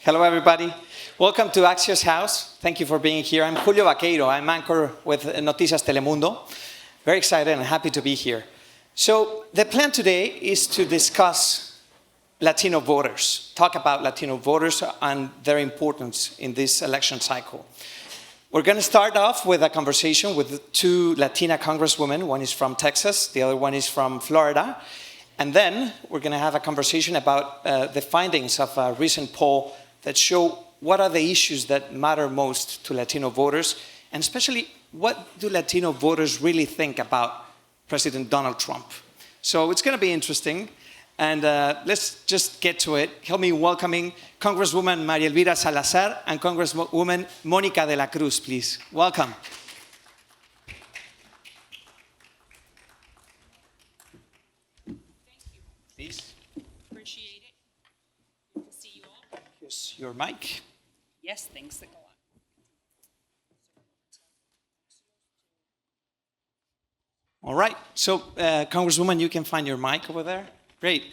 Hello, everybody. Welcome to Axios House. Thank you for being here. I'm Julio Vaqueiro. I'm anchor with Noticias Telemundo. Very excited and happy to be here. So the plan today is to discuss Latino voters, talk about Latino voters and their importance in this election cycle. We're going to start off with a conversation with two Latina congresswomen. One is from Texas, the other one is from Florida. And then we're going to have a conversation about the findings of a recent poll that show what are the issues that matter most to Latino voters, and especially what do Latino voters really think about President Donald Trump. So it's going to be interesting, and let's just get to it. Help me in welcoming Congresswoman María Elvira Salazar and Congresswoman Mónica de la Cruz, please. Welcome. Thank you. Please. Appreciate it. Good to see you all. Here's your mic. Yes, thanks a lot. All right. So, Congresswoman, you can find your mic over there. Great.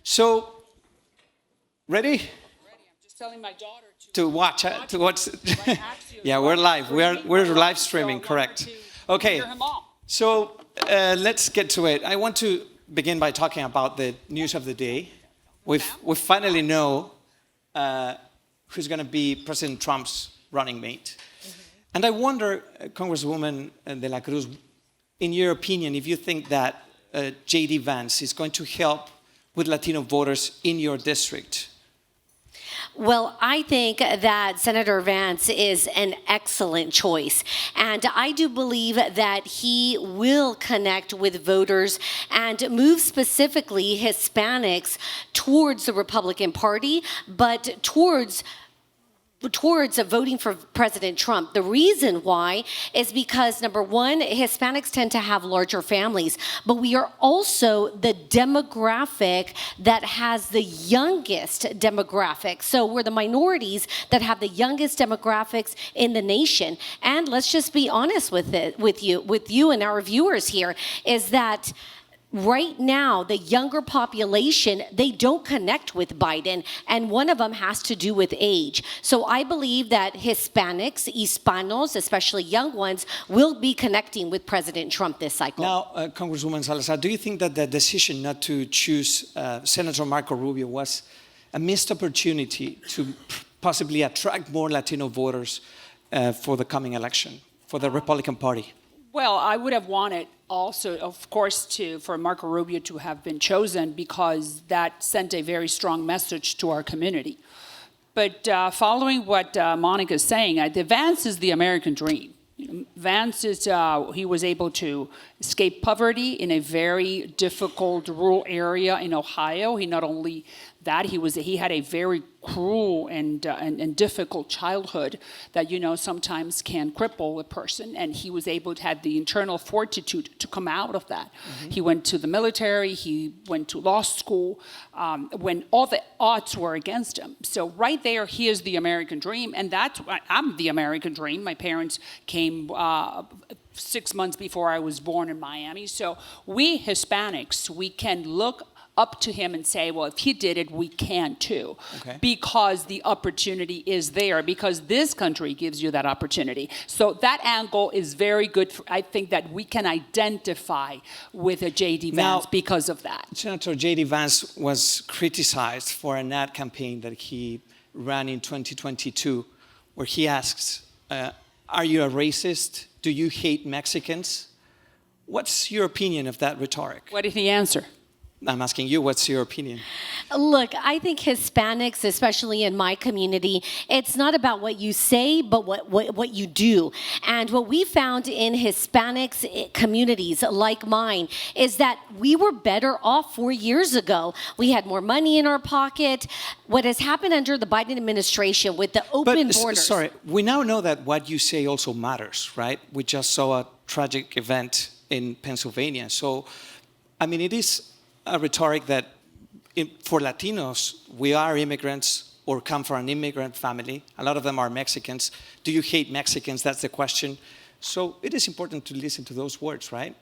So, ready? Ready. I'm just telling my daughter To watch. Yeah, we're live. We're live streaming, correct. Okay. So let's get to it. I want to begin by talking about the news of the day. We finally know who's going to be President Trump's running mate. And I wonder, Congresswoman de la Cruz, in your opinion, if you think that J.D. Vance is going to help with Latino voters in your district. Well, I think that Senator Vance is an excellent choice. And I do believe that he will connect with voters and move specifically Hispanics towards the Republican Party, but towards voting for President Trump. The reason why is because, number one, Hispanics tend to have larger families, but we are also the demographic that has the youngest demographic. So we're the minorities that have the youngest demographics in the nation. And let's just be honest with you and our viewers here, is that right now, the younger population, they don't connect with Biden, and one of them has to do with age. So I believe that Hispanics, Hispanos, especially young ones, will be connecting with President Trump this cycle. Now, Congresswoman Salazar, do you think that the decision not to choose Senator Marco Rubio was a missed opportunity to possibly attract more Latino voters for the coming election, for the Republican Party? Well, I would have wanted also, of course, for Marco Rubio to have been chosen because that sent a very strong message to our community. But following what Monica is saying, Vance is the American dream. Vance is, he was able to escape poverty in a very difficult rural area in Ohio. He not only that, he had a very cruel and difficult childhood that, sometimes can cripple a person. And he was able to have the internal fortitude to come out of that. Mm-hmm. He went to the military, he went to law school, when all the odds were against him. So right there, he is the American dream. And I'm the American dream. My parents came 6 months before I was born in Miami. So we Hispanics, we can look up to him and say, well, if he did it, we can too. Okay. Because the opportunity is there, because this country gives you that opportunity. So that angle is very good. I think that we can identify with a J.D. Vance because of that. Senator J.D. Vance was criticized for an ad campaign that he ran in 2022, where he asks, are you a racist? Do you hate Mexicans? What's your opinion of that rhetoric? What did he answer? I'm asking you, what's your opinion? Look, I think Hispanics, especially in my community, it's not about what you say, but what you do. And what we found in Hispanics communities like mine is that we were better off 4 years ago. We had more money in our pocket. What has happened under the Biden administration with the open borders. Sorry, we now know that what you say also matters, right? We just saw a tragic event in Pennsylvania. So, I mean, it is a rhetoric that for Latinos, we are immigrants or come from an immigrant family. A lot of them are Mexicans. Do you hate Mexicans? That's the question. So it is important to listen to those words, right?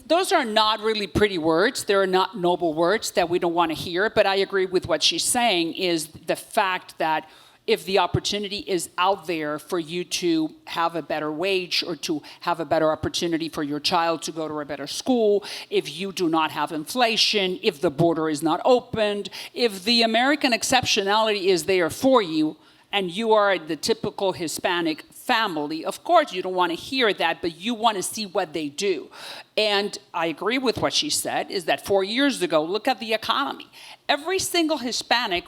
those are not really pretty words. They're not noble words that we don't want to hear. But I agree with what she's saying is the fact that if the opportunity is out there for you to have a better wage or to have a better opportunity for your child to go to a better school, if you do not have inflation, if the border is not opened, if the American exceptionality is there for you, and you are the typical Hispanic family, of course you don't want to hear that, but you want to see what they do. And I agree with what she said, is that 4 years ago, look at the economy. Every single Hispanic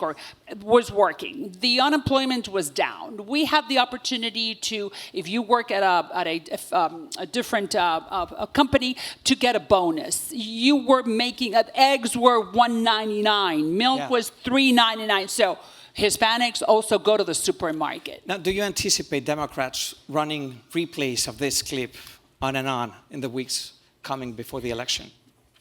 was working. The unemployment was down. We had the opportunity to, if you work at a different company, to get a bonus. You were making, eggs were $1.99, milk was $3.99. So Hispanics also go to the supermarket. Now, do you anticipate Democrats running replays of this clip on and on in the weeks coming before the election?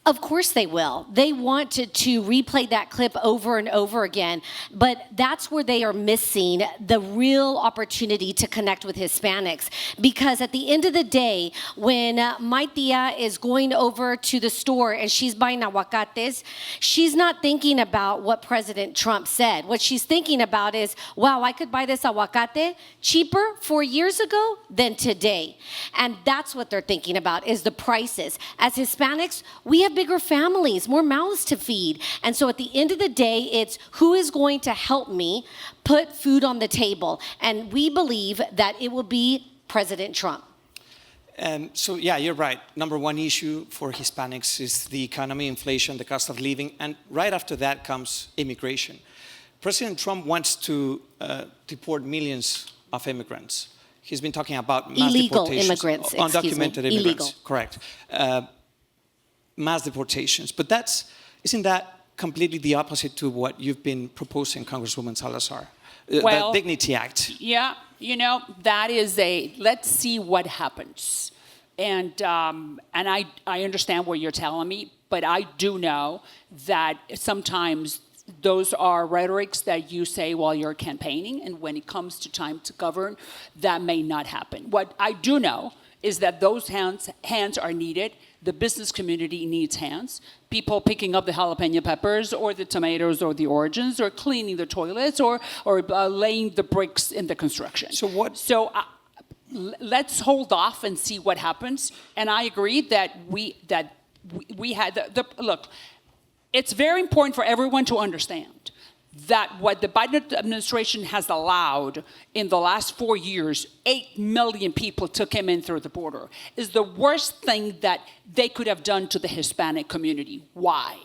Of course they will. They want to replay that clip over and over again, but that's where they are missing the real opportunity to connect with Hispanics. Because at the end of the day, when my tia is going over to the store and she's buying aguacates, she's not thinking about what President Trump said. What she's thinking about is, wow, I could buy this aguacate cheaper 4 years ago than today. And that's what they're thinking about, is the prices. As Hispanics, we have bigger families, more mouths to feed. And so at the end of the day, it's who is going to help me put food on the table. And we believe that it will be President Trump. So, yeah, you're right. Number one issue for Hispanics is the economy, inflation, the cost of living. And right after that comes immigration. President Trump wants to deport millions of immigrants. He's been talking about mass illegal deportations. Immigrants, Undocumented immigrants. Illegal. Correct. Mass deportations. But isn't that completely the opposite to what you've been proposing, Congresswoman Salazar? Well, the Dignity Act. Yeah, that is let's see what happens. And I understand what you're telling me, but I do know that sometimes those are rhetorics that you say while you're campaigning, and when it comes to time to govern, that may not happen. What I do know is that those hands are needed. The business community needs hands. People picking up the jalapeno peppers or the tomatoes or the oranges or cleaning the toilets or laying the bricks in the construction. So let's hold off and see what happens. And I agree that we had look. It's very important for everyone to understand that what the Biden administration has allowed in the last 4 years, 8 million people took him in through the border, is the worst thing that they could have done to the Hispanic community. Why?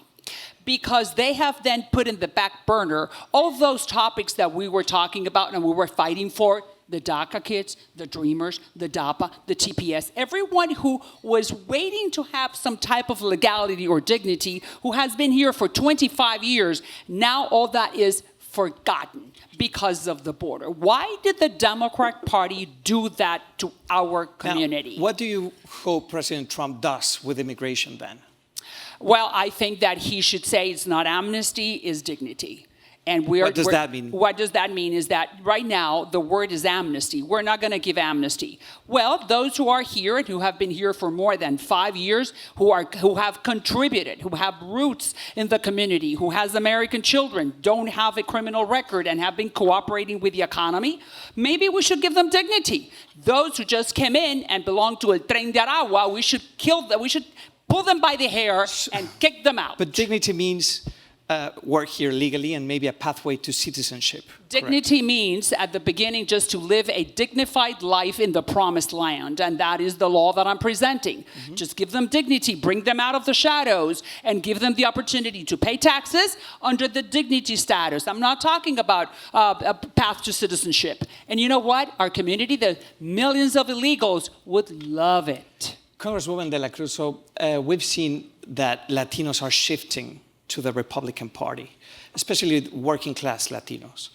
Because they have then put in the back burner all those topics that we were talking about and we were fighting for, the DACA kids, the Dreamers, the DAPA, the TPS, everyone who was waiting to have some type of legality or dignity, who has been here for 25 years, now all that is forgotten because of the border. Why did the Democrat Party do that to our community? Now, what do you hope President Trump does with immigration then? Well, I think that he should say it's not amnesty, it's dignity. And what does that mean? What does that mean is that right now the word is amnesty. We're not going to give amnesty. Well, those who are here and who have been here for more than 5 years, who have contributed, who have roots in the community, who has American children, don't have a criminal record and have been cooperating with the economy, maybe we should give them dignity. Those who just came in and belong to El Tren de Aragua, we should kill them. We should pull them by the hair and kick them out. But dignity means work here legally and maybe a pathway to citizenship. Dignity correct? Means at the beginning just to live a dignified life in the promised land, and that is the law that I'm presenting. Mm-hmm. Just give them dignity, bring them out of the shadows, and give them the opportunity to pay taxes under the dignity status. I'm not talking about a path to citizenship. And you know what? Our community, the millions of illegals, would love it. Congresswoman de la Cruz, so we've seen that Latinos are shifting to the Republican Party, especially working class Latinos.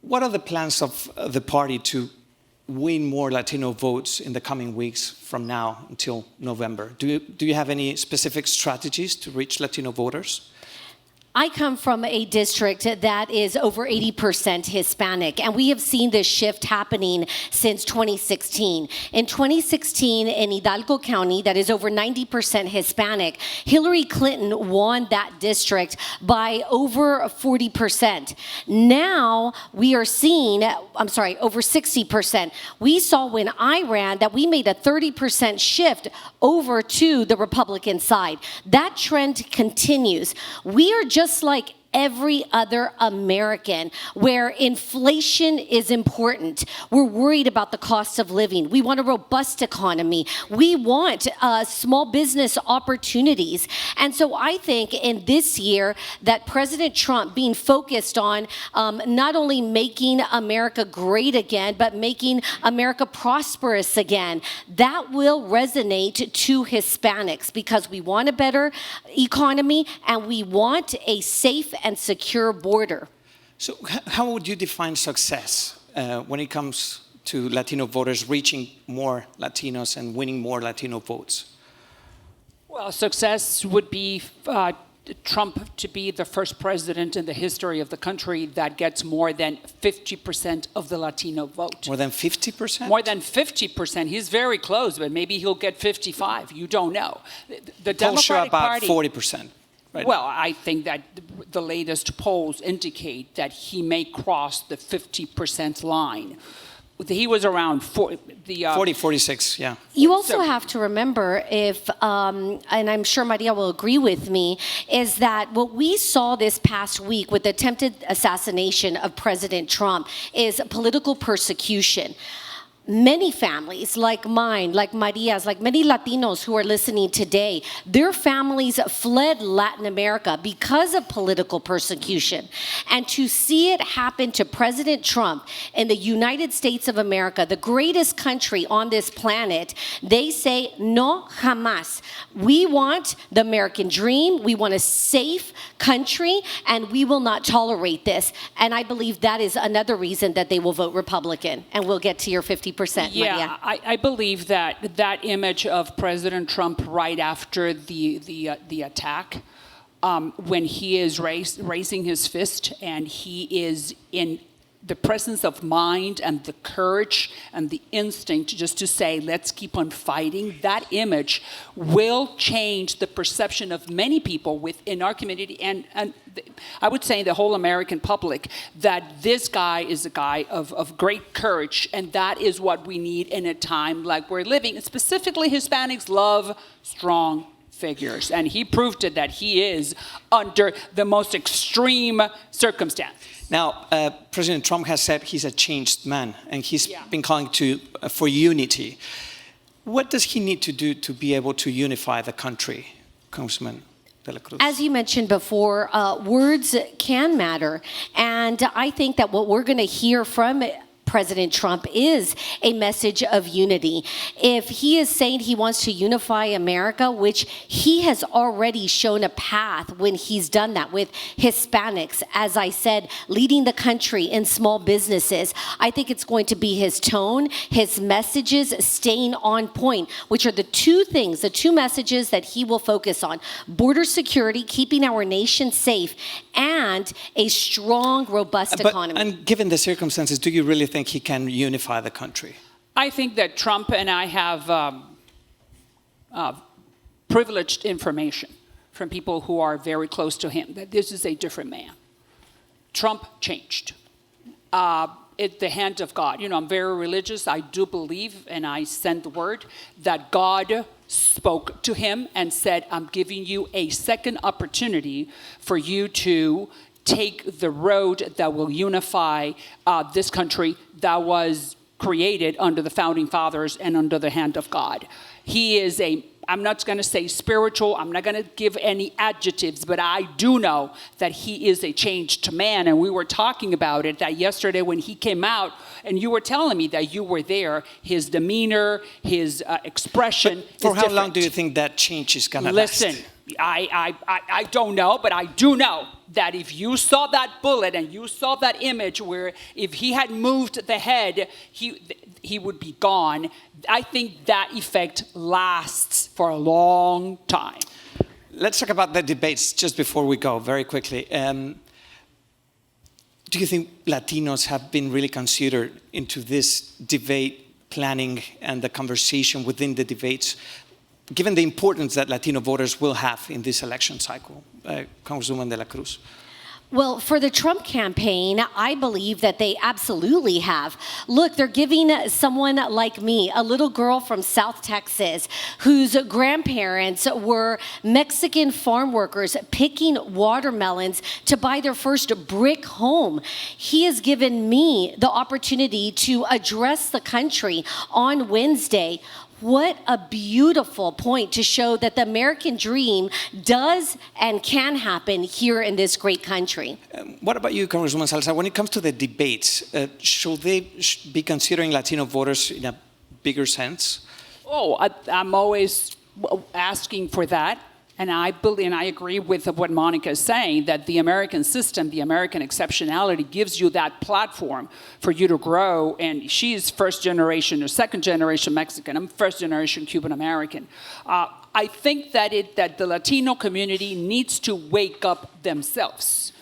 What are the plans of the party to win more Latino votes in the coming weeks from now until November? Do you have any specific strategies to reach Latino voters? I come from a district that is over 80% Hispanic, and we have seen this shift happening since 2016. In 2016, in Hidalgo County, that is over 90% Hispanic, Hillary Clinton won that district by over 40%. Now we are seeing, over 60%. We saw when I ran that we made a 30% shift over to the Republican side. That trend continues. We are just like every other American, where inflation is important. We're worried about the cost of living. We want a robust economy. We want small business opportunities. And so I think in this year that President Trump being focused on not only making America great again, but making America prosperous again, that will resonate to Hispanics because we want a better economy and we want a safe and secure border. So how would you define success when it comes to Latino voters reaching more Latinos and winning more Latino votes? Well, success would be Trump to be the first president in the history of the country that gets more than 50% of the Latino vote. More than 50%? More than 50%. He's very close, but maybe he'll get 55. You don't know. The Polls show Democratic about Party, 40%. Right. Well, I think that the latest polls indicate that he may cross the 50% line. He was around 40, 46, yeah. You also have to remember, if, and I'm sure Maria will agree with me, is that what we saw this past week with the attempted assassination of President Trump is political persecution. Many families like mine, like Maria's, like many Latinos who are listening today, their families fled Latin America because of political persecution. And to see it happen to President Trump in the United States of America, the greatest country on this planet, they say, no, jamás. We want the American dream. We want a safe country, and we will not tolerate this. And I believe that is another reason that they will vote Republican. And we'll get to your 50%. Yeah, I believe that image of President Trump right after the attack, when he is raising his fist and he is in the presence of mind and the courage and the instinct just to say, let's keep on fighting, that image will change the perception of many people within our community and I would say the whole American public, that this guy is a guy of great courage, and that is what we need in a time like we're living. Specifically, Hispanics love strong figures, and he proved it that he is under the most extreme circumstance. Now, President Trump has said he's a changed man, and he's been calling for unity. What does he need to do to be able to unify the country, Congressman de la Cruz? As you mentioned before, words can matter. And I think that what we're going to hear from President Trump is a message of unity. If he is saying he wants to unify America, which he has already shown a path when he's done that with Hispanics, as I said, leading the country in small businesses, I think it's going to be his tone, his messages staying on point, which are the two things, the two messages that he will focus on: border security, keeping our nation safe, and a strong, robust economy. And given the circumstances, do you really think he can unify the country? I think that Trump and I have privileged information from people who are very close to him, that this is a different man. Trump changed. It's the hand of God. You know, I'm very religious. I do believe, and I send the word, that God spoke to him and said, I'm giving you a second opportunity for you to take the road that will unify this country that was created under the founding fathers and under the hand of God. He is I'm not going to say spiritual, I'm not going to give any adjectives, but I do know that he is a changed man. And we were talking about it that yesterday when he came out, and you were telling me that you were there, his demeanor, his expression but for is how different. long do you think that change is going to last? Listen, I don't know, but I do know that if you saw that bullet and you saw that image where if he had moved the head, he would be gone. I think that effect lasts for a long time. let's talk about the debates just before we go, very quickly. Do you think Latinos have been really considered into this debate planning and the conversation within the debates, given the importance that Latino voters will have in this election cycle? Congresswoman de la Cruz. Well, for the Trump campaign, I believe that they absolutely have. Look, they're giving someone like me, a little girl from South Texas, whose grandparents were Mexican farm workers picking watermelons to buy their first brick home. He has given me the opportunity to address the country on Wednesday. What a beautiful point to show that the American dream does and can happen here in this great country. What about you, Congresswoman Salazar? When it comes to the debates, should they be considering Latino voters in a bigger sense? I'm always asking for that. And I believe, and I agree with what Monica is saying, that the American system, the American exceptionality gives you that platform for you to grow. And she's first generation or second generation Mexican. I'm first generation Cuban American. I think that the Latino community needs to wake up themselves.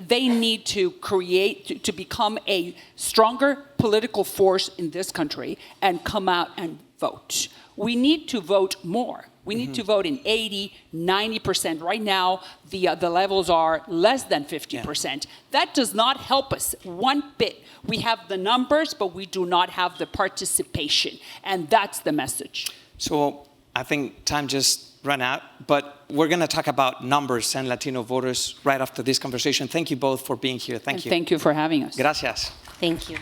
They need to create, to become a stronger political force in this country and come out and vote. We need to vote more. We need to vote in 80, 90%. Right now, the levels are less than 50%. Yeah. That does not help us one bit. We have the numbers, but we do not have the participation. And that's the message. So I think time just ran out, but we're going to talk about numbers and Latino voters right after this conversation. Thank you both for being here. Thank you. Thank you for having us. Gracias. Thank you.